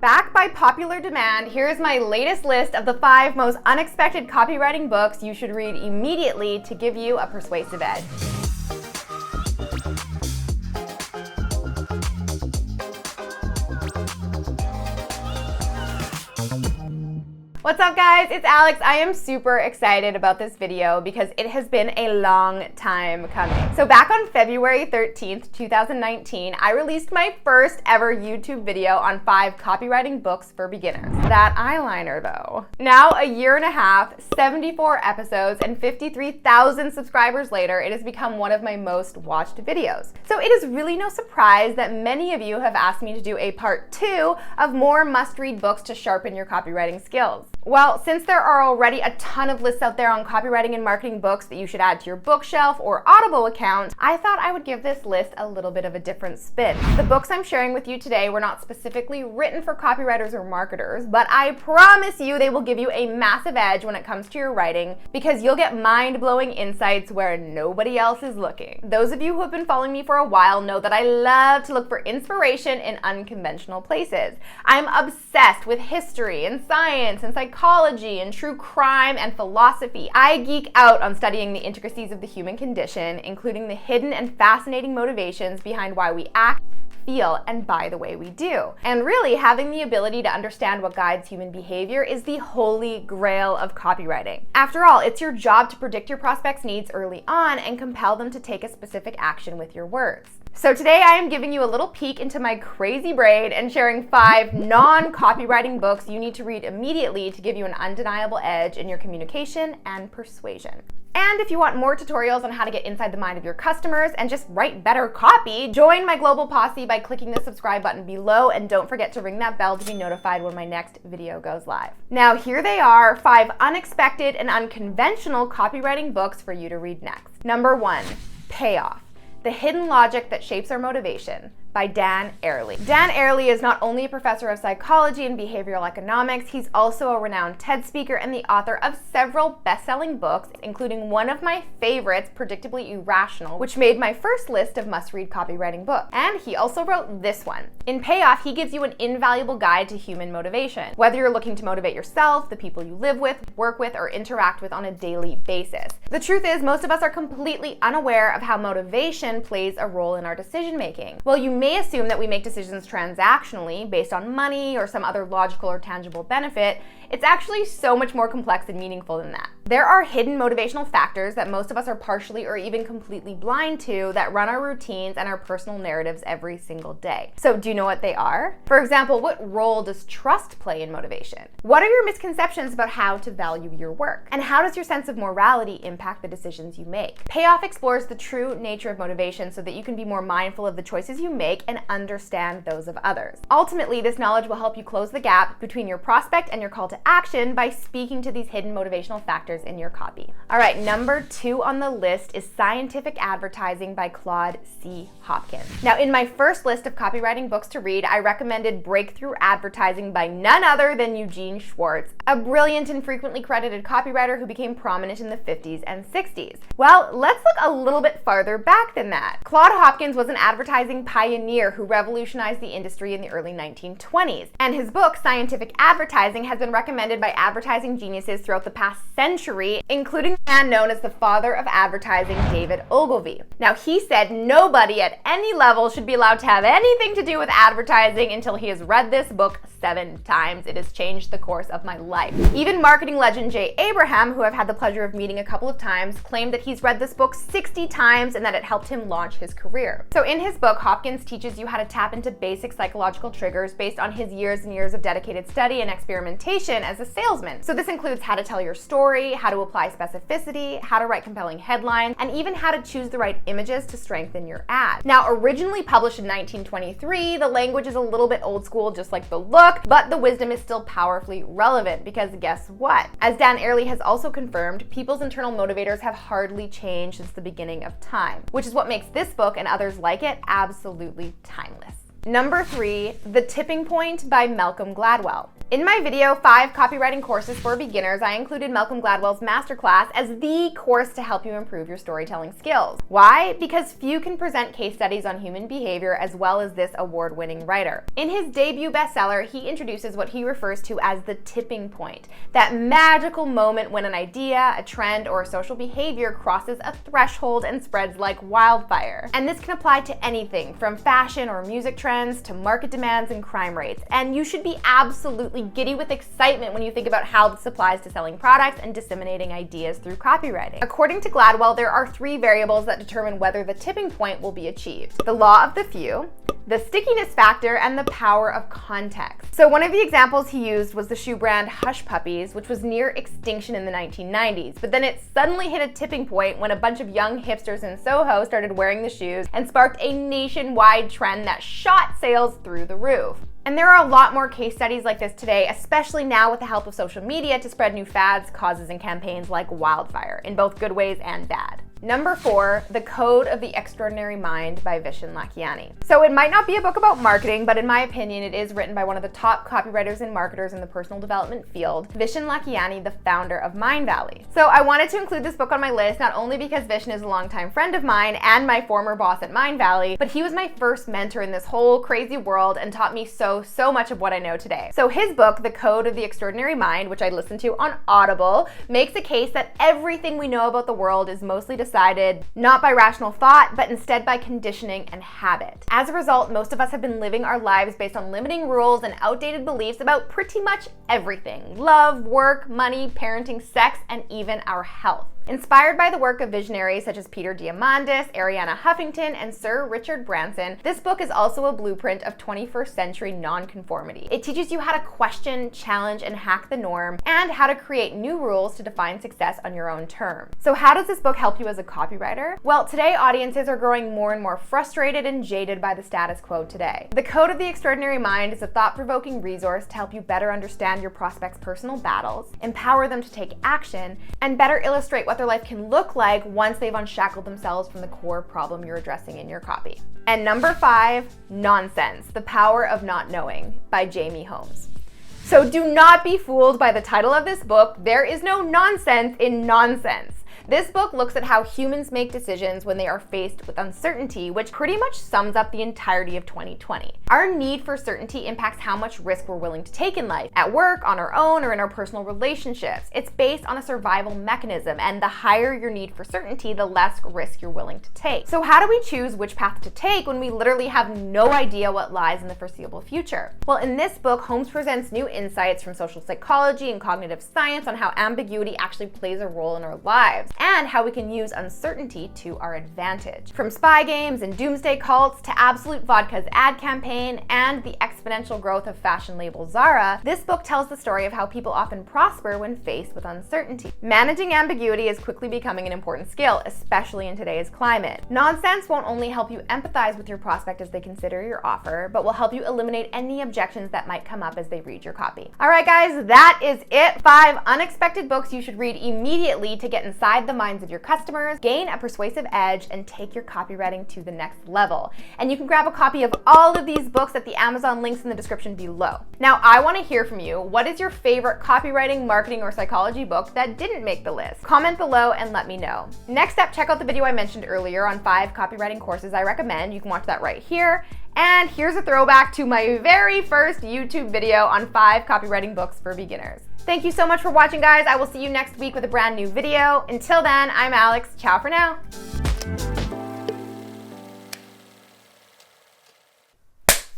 Backed by popular demand, here's my latest list of the 5 most unexpected copywriting books you should read immediately to give you a persuasive edge. What's up guys, it's Alex. I am super excited about this video because it has been a long time coming. So back on February 13th, 2019, I released my first ever YouTube video on 5 copywriting books for beginners. That eyeliner though. Now a year and a half, 74 episodes, and 53,000 subscribers later, it has become one of my most watched videos. So it is really no surprise that many of you have asked me to do a part 2 of more must-read books to sharpen your copywriting skills. Well, since there are already a ton of lists out there on copywriting and marketing books that you should add to your bookshelf or Audible account, I thought I would give this list a little bit of a different spin. The books I'm sharing with you today were not specifically written for copywriters or marketers, but I promise you they will give you a massive edge when it comes to your writing because you'll get mind-blowing insights where nobody else is looking. Those of you who have been following me for a while know that I love to look for inspiration in unconventional places. I'm obsessed with history and science and psychology and true crime and philosophy. I geek out on studying the intricacies of the human condition, including the hidden and fascinating motivations behind why we act, feel, and buy the way we do. And really, having the ability to understand what guides human behavior is the holy grail of copywriting. After all, it's your job to predict your prospects' needs early on and compel them to take a specific action with your words. So today I am giving you a little peek into my crazy brain and sharing 5 non-copywriting books you need to read immediately to give you an undeniable edge in your communication and persuasion. And if you want more tutorials on how to get inside the mind of your customers and just write better copy, join my global posse by clicking the subscribe button below, and don't forget to ring that bell to be notified when my next video goes live. Now here they are, 5 unexpected and unconventional copywriting books for you to read next. Number 1, Payoff: The Hidden Logic That Shapes Our Motivation, by Dan Ariely. Dan Ariely is not only a professor of psychology and behavioral economics, he's also a renowned TED speaker and the author of several best-selling books, including one of my favorites, Predictably Irrational, which made my first list of must-read copywriting books. And he also wrote this one. In Payoff, he gives you an invaluable guide to human motivation, whether you're looking to motivate yourself, the people you live with, work with, or interact with on a daily basis. The truth is, most of us are completely unaware of how motivation plays a role in our decision-making. Well, you may assume that we make decisions transactionally based on money or some other logical or tangible benefit. It's actually so much more complex and meaningful than that. There are hidden motivational factors that most of us are partially or even completely blind to that run our routines and our personal narratives every single day. So do you know what they are? For example, what role does trust play in motivation? What are your misconceptions about how to value your work? And how does your sense of morality impact the decisions you make? Payoff explores the true nature of motivation so that you can be more mindful of the choices you make and understand those of others. Ultimately, this knowledge will help you close the gap between your prospect and your call to action by speaking to these hidden motivational factors in your copy. All right, number 2 on the list is Scientific Advertising by Claude C. Hopkins. Now, in my first list of copywriting books to read, I recommended Breakthrough Advertising by none other than Eugene Schwartz, a brilliant and frequently credited copywriter who became prominent in the 50s and 60s. Well, let's look a little bit farther back than that. Claude Hopkins was an advertising pioneer who revolutionized the industry in the early 1920s, and his book, Scientific Advertising, has been recommended by advertising geniuses throughout the past century, including the man known as the father of advertising, David Ogilvy. Now, he said nobody at any level should be allowed to have anything to do with advertising until he has read this book 7 times. It has changed the course of my life. Even marketing legend Jay Abraham, who I've had the pleasure of meeting a couple of times, claimed that he's read this book 60 times and that it helped him launch his career. So in his book, Hopkins teaches you how to tap into basic psychological triggers based on his years and years of dedicated study and experimentation as a salesman. So this includes how to tell your story, how to apply specificity, how to write compelling headlines, and even how to choose the right images to strengthen your ad. Now, originally published in 1923, the language is a little bit old school, just like the look, but the wisdom is still powerfully relevant because guess what? As Dan Ariely has also confirmed, people's internal motivators have hardly changed since the beginning of time, which is what makes this book and others like it absolutely timeless. Number 3, The Tipping Point by Malcolm Gladwell. In my video, 5 Copywriting Courses for Beginners, I included Malcolm Gladwell's masterclass as the course to help you improve your storytelling skills. Why? Because few can present case studies on human behavior as well as this award-winning writer. In his debut bestseller, he introduces what he refers to as the tipping point, that magical moment when an idea, a trend, or a social behavior crosses a threshold and spreads like wildfire. And this can apply to anything from fashion or music trends to market demands and crime rates. And you should be absolutely giddy with excitement when you think about how this applies to selling products and disseminating ideas through copywriting. According to Gladwell, there are 3 variables that determine whether the tipping point will be achieved: the law of the few, the stickiness factor, and the power of context. So one of the examples he used was the shoe brand Hush Puppies, which was near extinction in the 1990s, but then it suddenly hit a tipping point when a bunch of young hipsters in Soho started wearing the shoes and sparked a nationwide trend that shot sales through the roof. And there are a lot more case studies like this today, especially now with the help of social media to spread new fads, causes, and campaigns like wildfire, in both good ways and bad. Number 4, The Code of the Extraordinary Mind by Vishen Lakhiani. So it might not be a book about marketing, but in my opinion, it is written by one of the top copywriters and marketers in the personal development field, Vishen Lakhiani, the founder of Mindvalley. So I wanted to include this book on my list, not only because Vishen is a longtime friend of mine and my former boss at Mindvalley, but he was my first mentor in this whole crazy world and taught me so much of what I know today. So his book, The Code of the Extraordinary Mind, which I listened to on Audible, makes a case that everything we know about the world is mostly decided not by rational thought, but instead by conditioning and habit. As a result, most of us have been living our lives based on limiting rules and outdated beliefs about pretty much everything: love, work, money, parenting, sex, and even our health. Inspired by the work of visionaries such as Peter Diamandis, Arianna Huffington, and Sir Richard Branson, this book is also a blueprint of 21st century nonconformity. It teaches you how to question, challenge, and hack the norm, and how to create new rules to define success on your own terms. So how does this book help you as a copywriter? Well, today audiences are growing more and more frustrated and jaded by the status quo today. The Code of the Extraordinary Mind is a thought-provoking resource to help you better understand your prospects' personal battles, empower them to take action, and better illustrate what their life can look like once they've unshackled themselves from the core problem you're addressing in your copy. And number 5, Nonsense: The Power of Not Knowing by Jamie Holmes. So do not be fooled by the title of this book. There is no nonsense in nonsense. This book looks at how humans make decisions when they are faced with uncertainty, which pretty much sums up the entirety of 2020. Our need for certainty impacts how much risk we're willing to take in life, at work, on our own, or in our personal relationships. It's based on a survival mechanism, and the higher your need for certainty, the less risk you're willing to take. So how do we choose which path to take when we literally have no idea what lies in the foreseeable future? Well, in this book, Holmes presents new insights from social psychology and cognitive science on how ambiguity actually plays a role in our lives, and how we can use uncertainty to our advantage. From spy games and doomsday cults to Absolute Vodka's ad campaign and the exponential growth of fashion label Zara, this book tells the story of how people often prosper when faced with uncertainty. Managing ambiguity is quickly becoming an important skill, especially in today's climate. Nonsense won't only help you empathize with your prospect as they consider your offer, but will help you eliminate any objections that might come up as they read your copy. All right, guys, that is it. 5 unexpected books you should read immediately to get inside the minds of your customers, gain a persuasive edge, and take your copywriting to the next level. And you can grab a copy of all of these books at the Amazon links in the description below. Now, I want to hear from you. What is your favorite copywriting, marketing, or psychology book that didn't make the list? Comment below and let me know. Next up, check out the video I mentioned earlier on 5 copywriting courses I recommend. You can watch that right here. And here's a throwback to my very first YouTube video on 5 copywriting books for beginners. Thank you so much for watching, guys. I will see you next week with a brand new video. Until then, I'm Alex. Ciao for now.